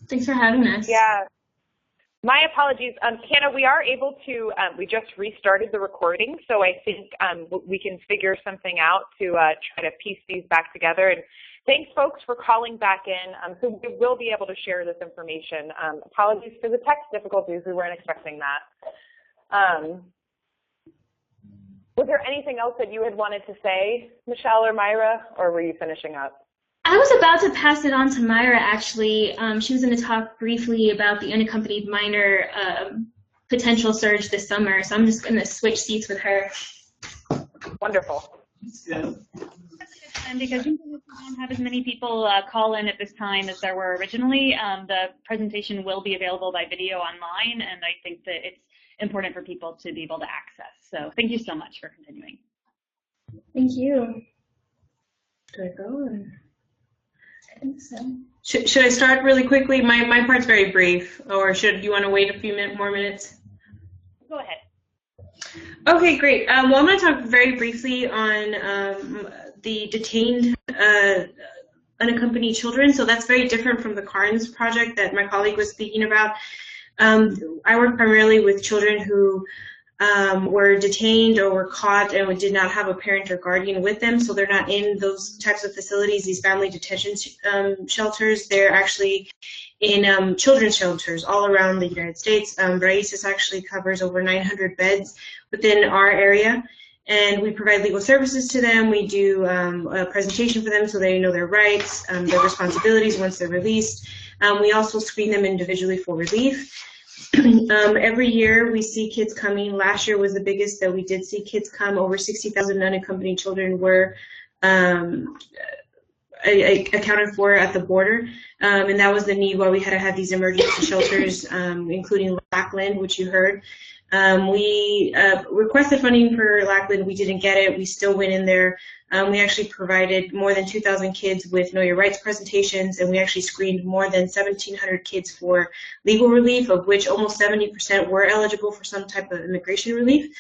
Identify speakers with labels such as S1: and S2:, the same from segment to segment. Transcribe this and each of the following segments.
S1: Thanks for having us.
S2: Yeah. My apologies. Hannah, we are able to, we just restarted the recording, so I think we can figure something out to try to piece these back together. And thanks, folks, for calling back in. So we will be able to share this information. Apologies for the text difficulties. We weren't expecting that. Was there anything else that you had wanted to say, Michelle or Mayra, or were you finishing up?
S1: I was about to pass it on to Mayra, actually. She was going to talk briefly about the unaccompanied minor potential surge this summer, so I'm just going to switch seats with her.
S2: Wonderful.
S3: Yeah. Because we don't have as many people call in at this time as there were originally, the presentation will be available by video online, and I think that it's important for people to be able to access. So thank you so much for continuing.
S1: Thank you. Do I go? I think so.
S4: Should I start really quickly? My part's very brief, or should you want to wait a few more minutes?
S3: Go ahead.
S4: Okay, great. Well, I'm going to talk very briefly on the detained unaccompanied children. So that's very different from the CARNS project that my colleague was speaking about. I work primarily with children who were detained or were caught and did not have a parent or guardian with them, so they're not in those types of facilities, these family detention shelters. They're actually in children's shelters all around the United States. RAICES actually covers over 900 beds within our area, and we provide legal services to them. We do a presentation for them so they know their rights, their responsibilities once they're released. We also screen them individually for relief. Every year we see kids coming. Last year was the biggest that we did see kids come. Over 60,000 unaccompanied children were accounted for at the border, and that was the need why we had to have these emergency shelters, including Lackland, which you heard. We requested funding for Lackland. We didn't get it. We still went in there. We actually provided more than 2,000 kids with Know Your Rights presentations, and we actually screened more than 1,700 kids for legal relief, of which almost 70% were eligible for some type of immigration relief.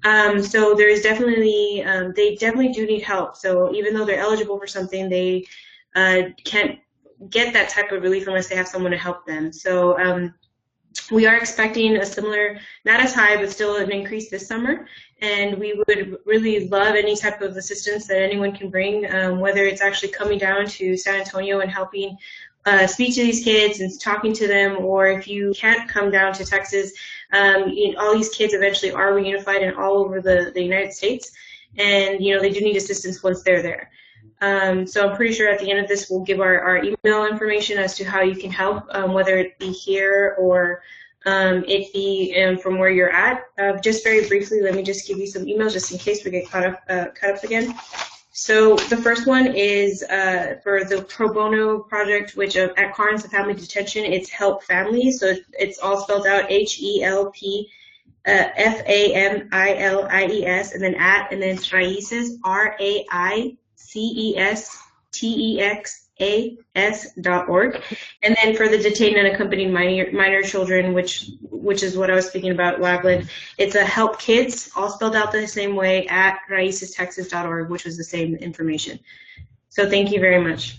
S4: So there is definitely, they definitely do need help. So even though they're eligible for something, they can't get that type of relief unless they have someone to help them. So we are expecting a similar, not as high, but still an increase this summer. And we would really love any type of assistance that anyone can bring, whether it's actually coming down to San Antonio and helping speak to these kids and talking to them, or if you can't come down to Texas, all these kids eventually are reunified and all over the United States. And, they do need assistance once they're there. So I'm pretty sure at the end of this we'll give our email information as to how you can help, whether it be here or it be from where you're at. Just very briefly, let me just give you some emails just in case we get caught up again. So the first one is for the pro bono project, which at CARNS, the family detention, it's help families. So it's all spelled out HELP. FAMILIES, and then and then it's RAICES, RAICES.org. And then for the detained and unaccompanied minor children, which is what I was speaking about, Lackland, it's a help kids, all spelled out the same way, at RAICESTexas.org, which was the same information. So thank you very much.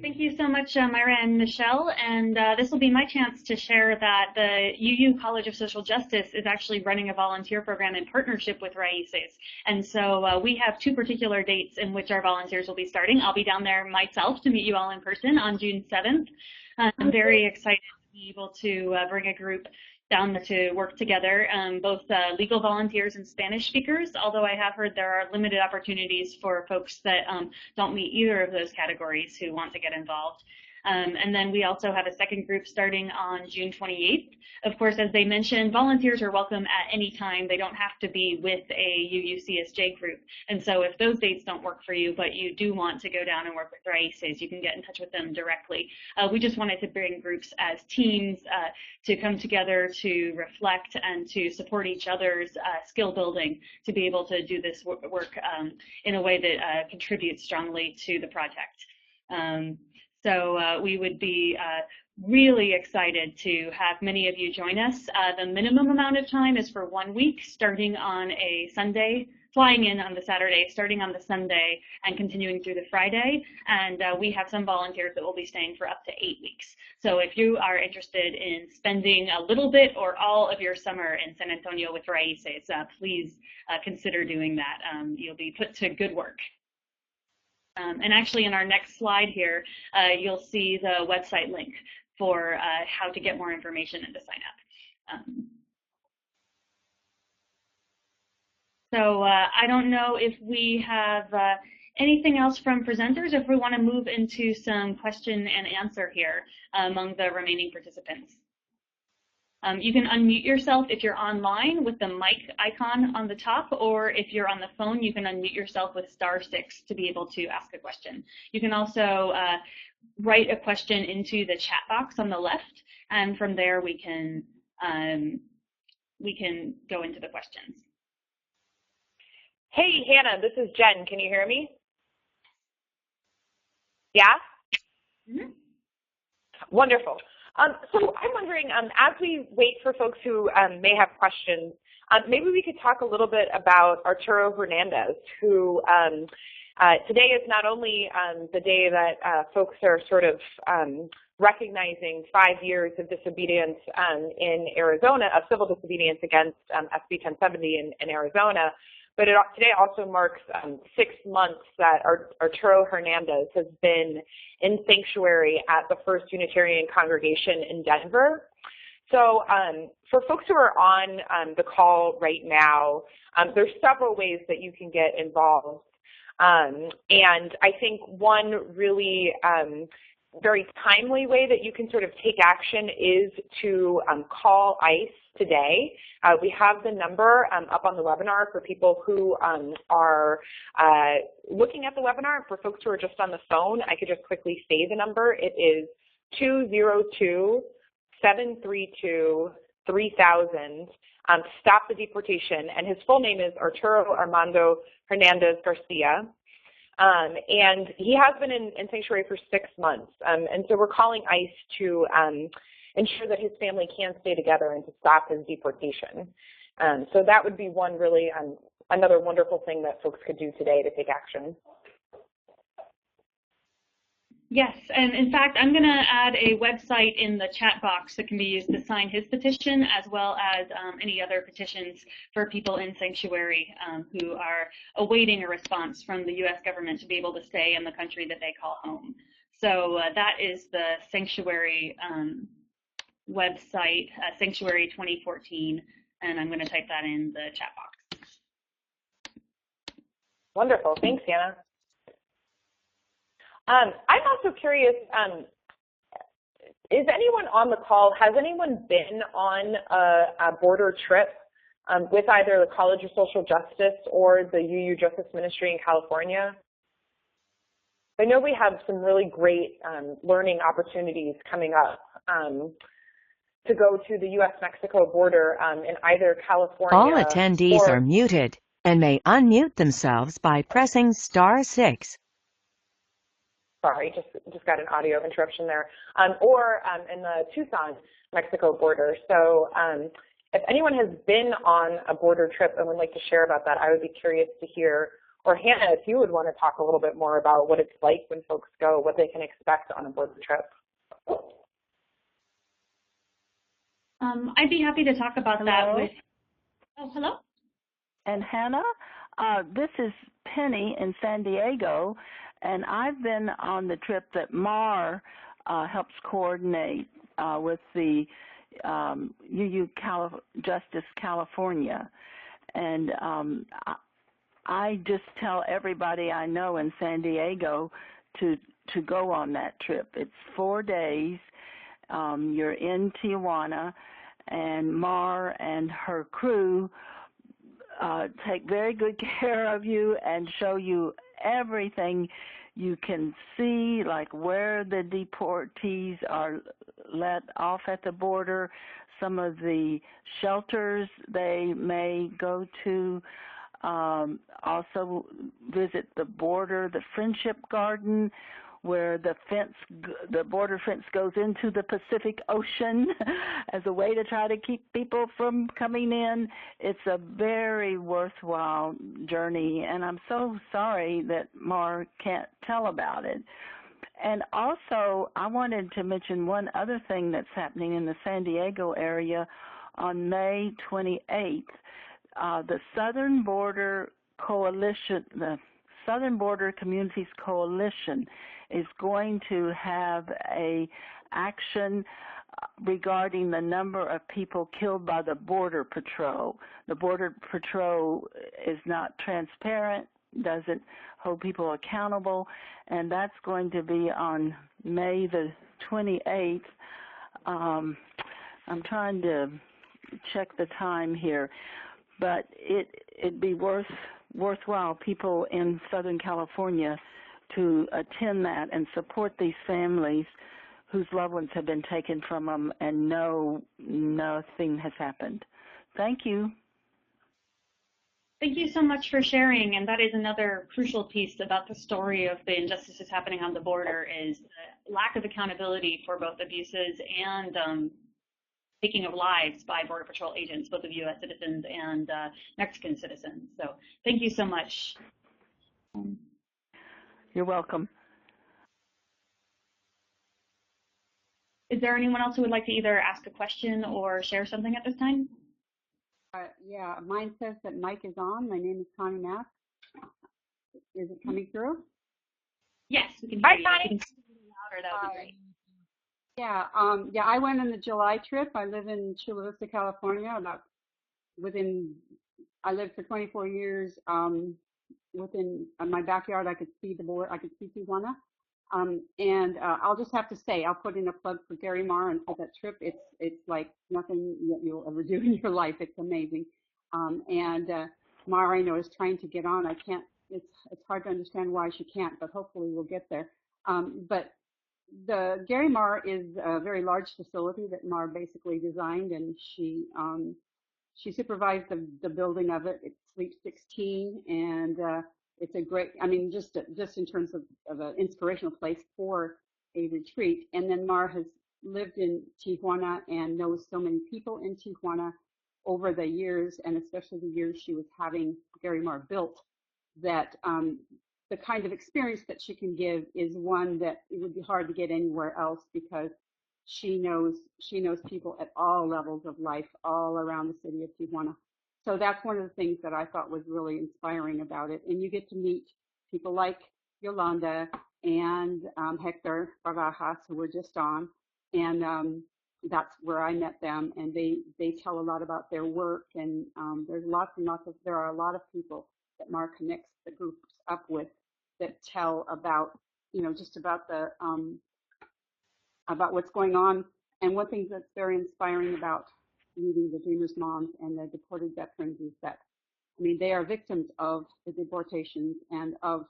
S3: Thank you so much, Mayra and Michelle. And this will be my chance to share that the UU College of Social Justice is actually running a volunteer program in partnership with RAICES. And so we have two particular dates in which our volunteers will be starting. I'll be down there myself to meet you all in person on June 7th. I'm very excited to be able to bring a group down to work together, both legal volunteers and Spanish speakers, although I have heard there are limited opportunities for folks that don't meet either of those categories who want to get involved. And then we also have a second group starting on June 28th. Of course, as they mentioned, volunteers are welcome at any time. They don't have to be with a UUCSJ group. And so if those dates don't work for you, but you do want to go down and work with RAICES, you can get in touch with them directly. We just wanted to bring groups as teams to come together to reflect and to support each other's skill building to be able to do this work in a way that contributes strongly to the project. So we would be really excited to have many of you join us. The minimum amount of time is for 1 week, starting on a Sunday flying in on the Saturday, starting on the Sunday, and continuing through the Friday. And we have some volunteers that will be staying for up to 8 weeks. So if you are interested in spending a little bit or all of your summer in San Antonio with RAICES, please consider doing that. You'll be put to good work. And actually in our next slide here, you'll see the website link for how to get more information and to sign up. So I don't know if we have anything else from presenters, if we want to move into some question and answer here among the remaining participants. You can unmute yourself if you're online with the mic icon on the top, or if you're on the phone, you can unmute yourself with *6 to be able to ask a question. You can also write a question into the chat box on the left, and from there we can go into the questions.
S2: Hey, Hannah, this is Jen. Can you hear me? Yeah?
S3: Mm-hmm.
S2: Wonderful. So I'm wondering, as we wait for folks who may have questions, maybe we could talk a little bit about Arturo Hernandez, who today is not only the day that folks are sort of recognizing 5 years of disobedience in Arizona, of civil disobedience against SB 1070 in Arizona, but today also marks 6 months that Arturo Hernandez has been in sanctuary at the First Unitarian Congregation in Denver. So for folks who are on the call right now, there's several ways that you can get involved. And I think one really very timely way that you can sort of take action is to call ICE today. We have the number up on the webinar for people who are looking at the webinar. For folks who are just on the phone, I could just quickly say the number. It is 202-732-3000. Stop the deportation. And his full name is Arturo Armando Hernandez Garcia. And he has been in sanctuary for 6 months. And so we're calling ICE to ensure that his family can stay together and to stop his deportation. So that would be one really, another wonderful thing that folks could do today to take action.
S3: Yes, and in fact, I'm going to add a website in the chat box that can be used to sign his petition, as well as any other petitions for people in sanctuary who are awaiting a response from the U.S. government to be able to stay in the country that they call home. So that is the sanctuary website, Sanctuary 2014, and I'm going to type that in the chat box.
S2: Wonderful. Thanks, Hannah. I'm also curious, is anyone on the call, has anyone been on a border trip with either the College of Social Justice or the UU Justice Ministry in California? I know we have some really great learning opportunities coming up to go to the U.S.-Mexico border in either California.
S5: All attendees are muted and may unmute themselves by pressing *6.
S2: Sorry, just got an audio interruption there. Or in the Tucson, Mexico border. So if anyone has been on a border trip and would like to share about that, I would be curious to hear. Or Hannah, if you would want to talk a little bit more about what it's like when folks go, what they can expect on a border trip.
S3: I'd be happy to talk about that with. Oh, hello.
S6: And Hannah, this is Penny in San Diego, and I've been on the trip that Mar helps coordinate with the UU Justice California, and I just tell everybody I know in San Diego to go on that trip. It's 4 days. You're in Tijuana, and Mar and her crew take very good care of you and show you everything you can see, like where the deportees are let off at the border, some of the shelters they may go to, also visit the border, the Friendship Garden, where the border fence goes into the Pacific Ocean as a way to try to keep people from coming in. It's a very worthwhile journey, and I'm so sorry that Mar can't tell about it. And also, I wanted to mention one other thing that's happening in the San Diego area on May 28th. The Southern Border Coalition, the Southern Border Communities Coalition, is going to have a action regarding the number of people killed by the Border Patrol. The Border Patrol is not transparent, doesn't hold people accountable, and that's going to be on May the 28th. I'm trying to check the time here, but it'd be worthwhile people in Southern California to attend that and support these families whose loved ones have been taken from them and nothing has happened. Thank you.
S3: Thank you so much for sharing, and that is another crucial piece about the story of the injustices happening on the border is the lack of accountability for both abuses and taking of lives by Border Patrol agents, both of U.S. citizens and Mexican citizens. So thank you so much.
S6: You're welcome.
S3: Is there anyone else who would like to either ask a question or share something at this time?
S7: Yeah, mine says that mic is on. My name is Connie Mack. Is it coming through?
S3: Yes, we can hear
S2: Hi,
S3: you.
S2: Connie.
S3: If you can speak a little louder, that would be great.
S7: Yeah, I went on the July trip. I live in Chula Vista, California. I lived for 24 years. Within my backyard, I could see the border. I could see Tijuana. I'll just have to say, I'll put in a plug for GaryMar and for that trip. It's like nothing that you'll ever do in your life. It's amazing. Mar, I know, is trying to get on. I can't. It's hard to understand why she can't, but hopefully we'll get there. But the GaryMar is a very large facility that Mar basically designed, and she supervised the building of it. It sleeps 16, and it's a great, I mean, just in terms of an inspirational place for a retreat. And then Mar has lived in Tijuana and knows so many people in Tijuana over the years, and especially the years she was having GaryMar built, that the kind of experience that she can give is one that it would be hard to get anywhere else, because she knows people at all levels of life all around the city of Tijuana. So that's one of the things that I thought was really inspiring about it. And you get to meet people like Yolanda and Hector Barajas, who were just on, and that's where I met them. And they tell a lot about their work, and there are a lot of people that Mar connects the groups up with that tell about, just about the about what's going on. And one thing that's very inspiring about meeting the Dreamers Moms and the deported veterans is that, I mean, they are victims of the deportations and of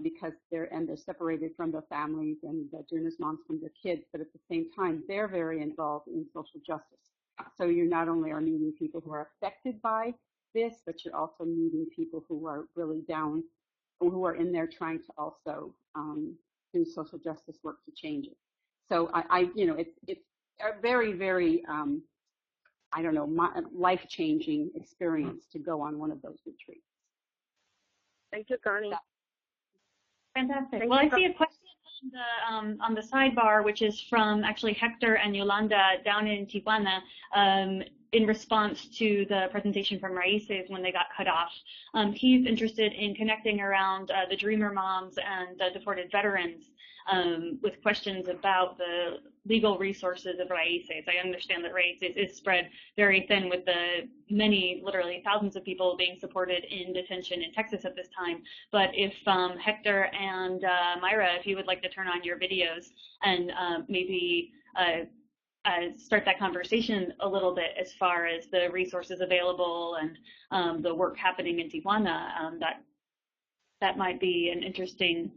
S7: because they're separated from their families and the Dreamers Moms from their kids, but at the same time, they're very involved in social justice. So you not only are meeting people who are affected by this, but you're also meeting people who are really down, who are in there trying to also do social justice work to change it. So it's a very, very life-changing experience to go on one of those retreats.
S8: Thank you, Connie.
S3: Fantastic. Well, I see a question on the sidebar, which is from actually Hector and Yolanda down in Tijuana, in response to the presentation from RAICES when they got cut off. He's interested in connecting around the Dreamer Moms and the deported veterans with questions about the legal resources of RAICES. I understand that RAICES is spread very thin, with the many, literally thousands of people being supported in detention in Texas at this time. But if Hector and Mayra, if you would like to turn on your videos and maybe start that conversation a little bit as far as the resources available and the work happening in Tijuana, that might be an interesting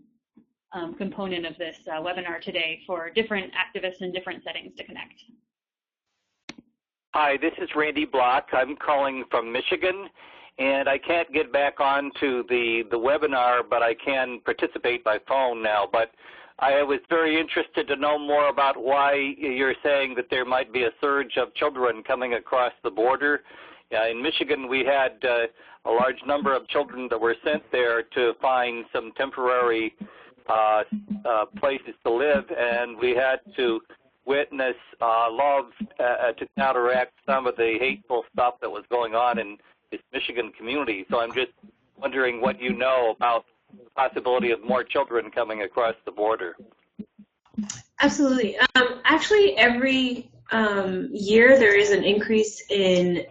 S3: component of this webinar today for different activists in different settings to connect.
S9: Hi, this is Randy Block. I'm calling from Michigan, and I can't get back onto the webinar, but I can participate by phone now. But I was very interested to know more about why you're saying that there might be a surge of children coming across the border. In Michigan, we had a large number of children that were sent there to find some temporary places to live, and we had to witness laws to counteract some of the hateful stuff that was going on in this Michigan community. So I'm just wondering what you know about the possibility of more children coming across the border.
S4: Absolutely. Actually, every year there is an increase in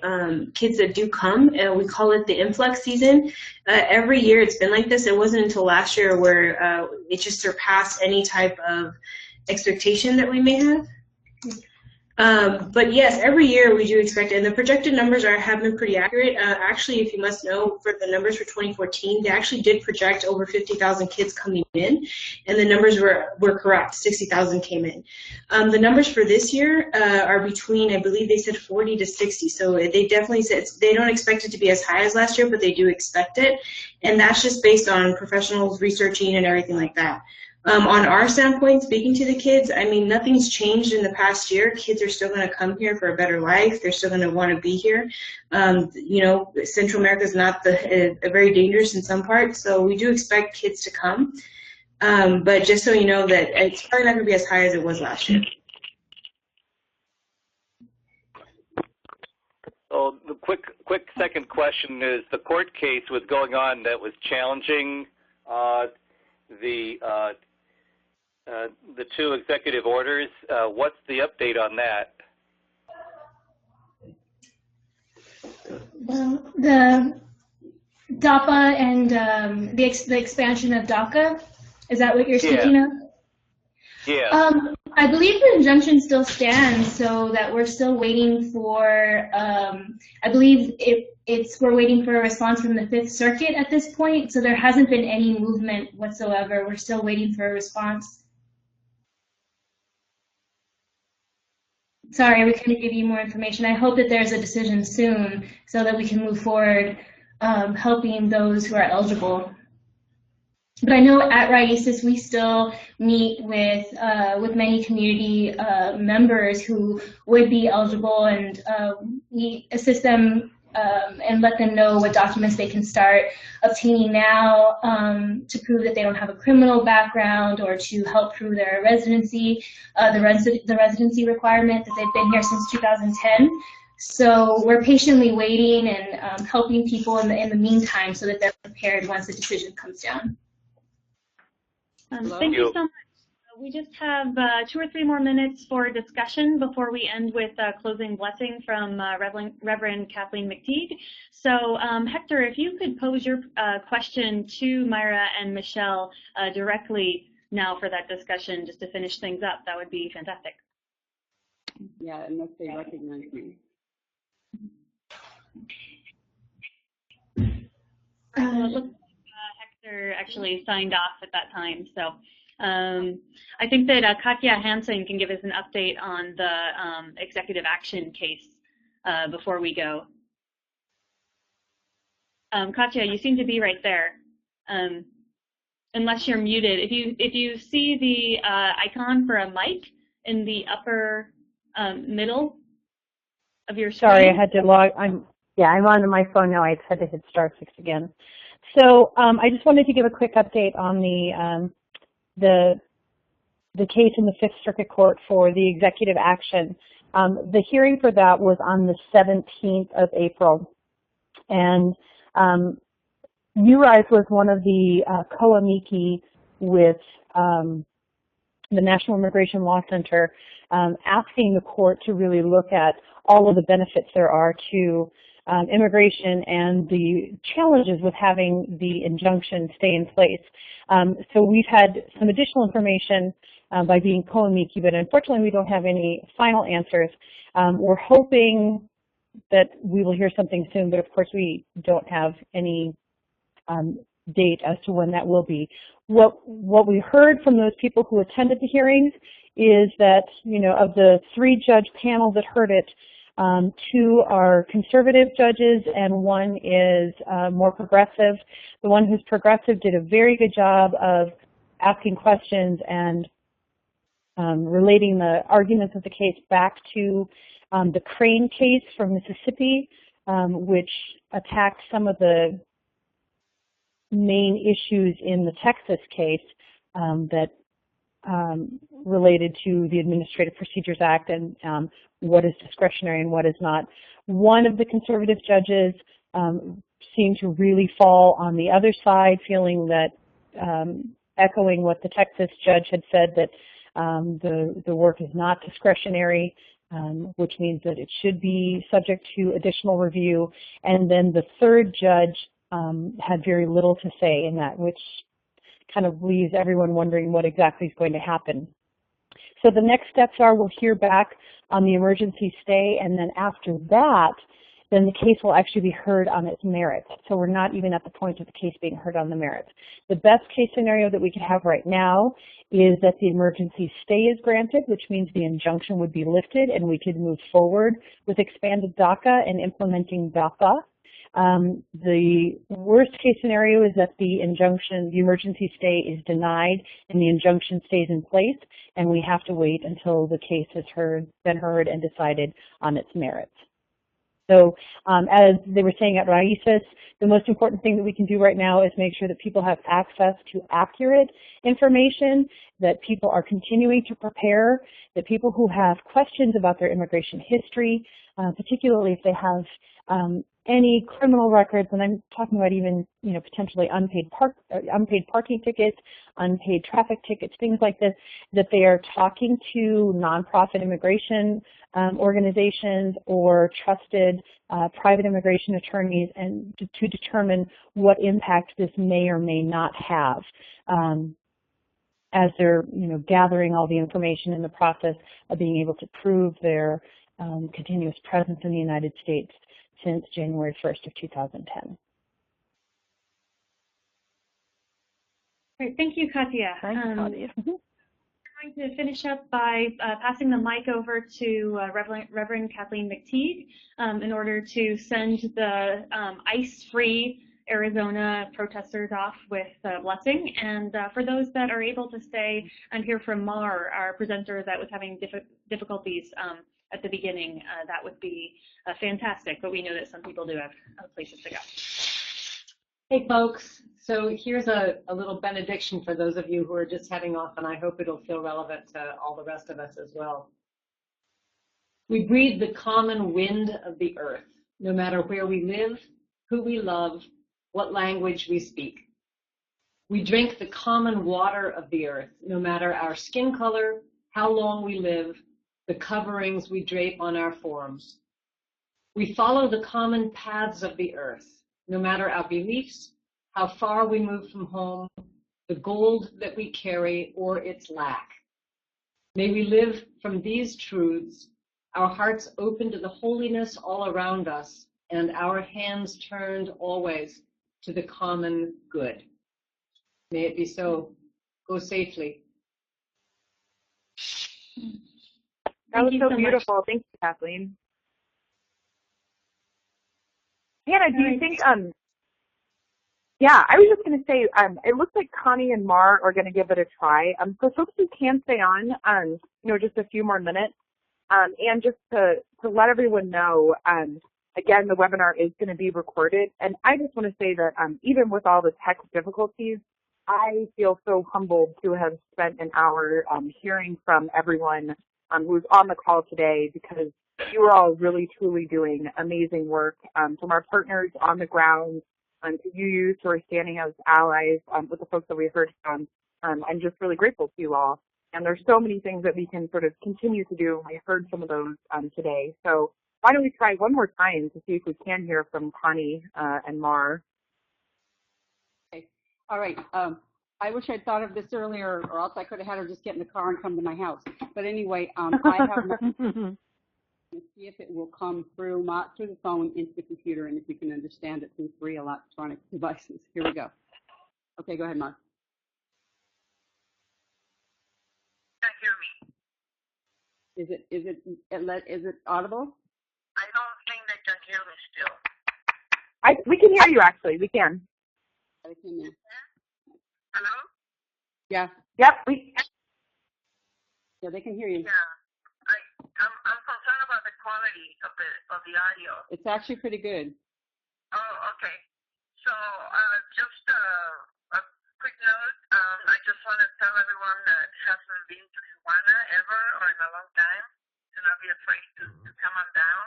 S4: kids that do come, and we call it the influx season. Every year it's been like this. It wasn't until last year where it just surpassed any type of expectation that we may have. But yes, every year we do expect it, and the projected numbers have been pretty accurate. Actually, if you must know, for the numbers for 2014, they actually did project over 50,000 kids coming in, and the numbers were correct. 60,000 came in. The numbers for this year are between, I believe they said 40 to 60, so they definitely said they don't expect it to be as high as last year, but they do expect it, and that's just based on professionals researching and everything like that. On our standpoint, speaking to the kids, I mean, nothing's changed in the past year. Kids are still going to come here for a better life. They're still going to want to be here. You know, Central America is not very dangerous in some parts, so we do expect kids to come. But just so you know that it's probably not going to be as high as it was last year.
S9: So the quick second question is, the court case was going on that was challenging the two executive orders. What's the update on that?
S1: Well, the DAPA and the expansion of DACA, is that what you're speaking of?
S9: Yeah.
S1: I believe the injunction still stands, so that we're still waiting for, I believe we're waiting for a response from the Fifth Circuit at this point, so there hasn't been any movement whatsoever. We're still waiting for a response. Sorry, we couldn't give you more information. I hope that there's a decision soon so that we can move forward helping those who are eligible. But I know at RAICES we still meet with many community members who would be eligible, and we assist them and let them know what documents they can start obtaining now to prove that they don't have a criminal background, or to help prove their residency, the residency requirement that they've been here since 2010. So we're patiently waiting and helping people in the meantime so that they're prepared once the decision comes down.
S3: Thank you so much. We just have 2 or 3 more minutes for discussion before we end with closing blessing from Reverend Kathleen Mcteague. So Hector, if you could pose your question to Mayra and Michelle directly now for that discussion, just to finish things up, that would be fantastic.
S7: Yeah, unless they recognize me.
S3: Well, it looks like Hector actually signed off at that time, so I think that Katia Hansen can give us an update on the executive action case before we go. Katia, you seem to be right there, unless you're muted. If you see the icon for a mic in the upper middle of your screen.
S10: Sorry, I had to log. I'm on my phone now. I had to hit *6 again. So I just wanted to give a quick update on the case in the Fifth Circuit Court for the executive action. The hearing for that was on the 17th of April, and UURISE was one of the co-amici with the National Immigration Law Center, asking the court to really look at all of the benefits there are to immigration and the challenges with having the injunction stay in place. So we've had some additional information by being co-amici, but unfortunately we don't have any final answers. We're hoping that we will hear something soon, but of course we don't have any date as to when that will be. What we heard from those people who attended the hearings is that, you know, of the 3-judge panel that heard it, 2 are conservative judges and 1 is more progressive. The one who's progressive did a very good job of asking questions and relating the arguments of the case back to the Crane case from Mississippi, which attacked some of the main issues in the Texas case that related to the Administrative Procedures Act and what is discretionary and what is not. One of the conservative judges seemed to really fall on the other side, feeling that, echoing what the Texas judge had said, that the work is not discretionary, which means that it should be subject to additional review. And then the third judge had very little to say in that, which kind of leaves everyone wondering what exactly is going to happen. So the next steps are we'll hear back on the emergency stay, and then after that, then the case will actually be heard on its merits. So we're not even at the point of the case being heard on the merits. The best case scenario that we could have right now is that the emergency stay is granted, which means the injunction would be lifted and we could move forward with expanded DACA and implementing DACA. The worst case scenario is that the emergency stay is denied and the injunction stays in place, and we have to wait until the case has been heard and decided on its merits. So as they were saying at RAICES, the most important thing that we can do right now is make sure that people have access to accurate information, that people are continuing to prepare, that people who have questions about their immigration history, particularly if they have any criminal records, and I'm talking about even potentially unpaid parking tickets, unpaid traffic tickets, things like this, that they are talking to nonprofit immigration organizations or trusted private immigration attorneys, and to determine what impact this may or may not have as they're gathering all the information in the process of being able to prove their continuous presence in the United States since January 1st of 2010.
S3: Great, thank you, Katia.
S6: Thanks, Katia.
S3: I'm going to finish up by passing the mic over to Reverend Kathleen Mcteague in order to send the ICE-free Arizona protesters off with a blessing. And for those that are able to stay and hear from Mar, our presenter that was having difficulties at the beginning, that would be fantastic, but we know that some people do have places to go.
S11: Hey folks, so here's a little benediction for those of you who are just heading off, and I hope it'll feel relevant to all the rest of us as well. We breathe the common wind of the earth, no matter where we live, who we love, what language we speak. We drink the common water of the earth, no matter our skin color, how long we live, the coverings we drape on our forms. We follow the common paths of the earth, no matter our beliefs, how far we move from home, the gold that we carry or its lack. May we live from these truths, our hearts open to the holiness all around us, and our hands turned always to the common good. May it be so. Go safely.
S2: That was so beautiful. Thank you, Kathleen. Hannah, do you think, yeah, I was just going to say, it looks like Connie and Mar are going to give it a try. For folks who can stay on, just a few more minutes, and just to let everyone know, again, the webinar is going to be recorded. And I just want to say that even with all the tech difficulties, I feel so humbled to have spent an hour hearing from everyone who's on the call today, because you are all really, truly doing amazing work, from our partners on the ground to you who are standing as allies with the folks that we heard from. I'm just really grateful to you all. And there's so many things that we can sort of continue to do. We heard some of those today. So why don't we try one more time to see if we can hear from Connie and Mar.
S7: Okay. All right. I wish I'd thought of this earlier, or else I could have had her just get in the car and come to my house. But anyway, I have Let's see if it will come through the phone into the computer, and if you can understand it through 3 electronic devices. Here we go. Okay, go ahead, Mark.
S8: Can't hear me.
S7: Is it audible?
S8: I don't think they can hear me still.
S2: We can hear you, actually. We can.
S7: Hello? Yeah.
S2: Yep.
S7: Yeah, they can hear you.
S8: Yeah. I'm concerned about the quality of the audio.
S7: It's actually pretty good.
S8: Oh, okay. So just a quick note. I just want to tell everyone that hasn't been to Tijuana ever or in a long time to not be afraid to come on down.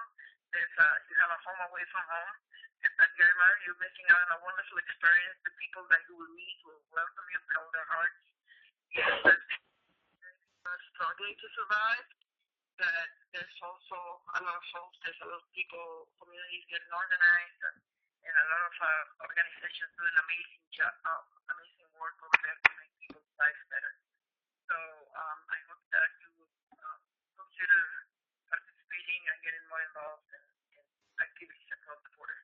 S8: You have a home away from home. At GaryMar, you're missing out on a wonderful experience. The people that you will meet will welcome you with all their hearts. Yes, that's struggling to survive. That there's also a lot of folks, there's a lot of people, communities getting organized, and a lot of organizations doing amazing amazing work over there to make people's lives better. So I hope that you consider participating and getting more involved in activities across the border.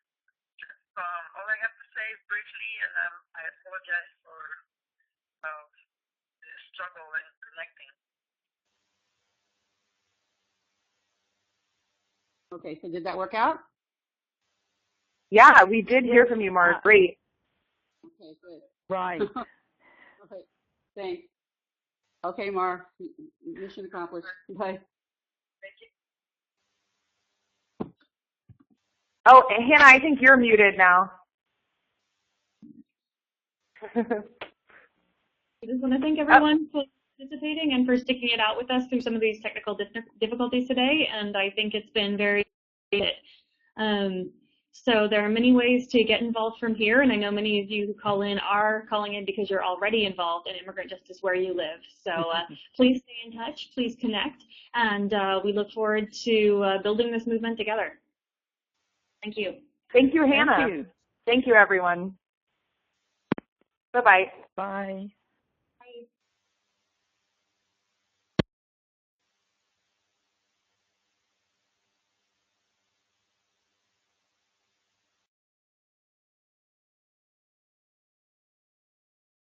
S8: All I have to say briefly, and I apologize for the struggle in connecting.
S7: Okay, so did that work out?
S2: Yeah, we did hear from you, Mar. Great.
S7: Okay, good.
S6: Right.
S7: Okay, thanks. Okay, Mar, mission accomplished. Bye.
S8: Thank you.
S2: Oh, Hannah, I think you're muted now.
S3: I just want to thank everyone for participating and for sticking it out with us through some of these technical difficulties today, and I think it's been very good. So there are many ways to get involved from here, and I know many of you who call in are calling in because you're already involved in immigrant justice where you live. So please stay in touch, please connect, and we look forward to building this movement together. Thank you.
S2: Thank you, Hannah.
S6: Thank you.
S2: Thank you, everyone. Bye-bye.
S6: Bye.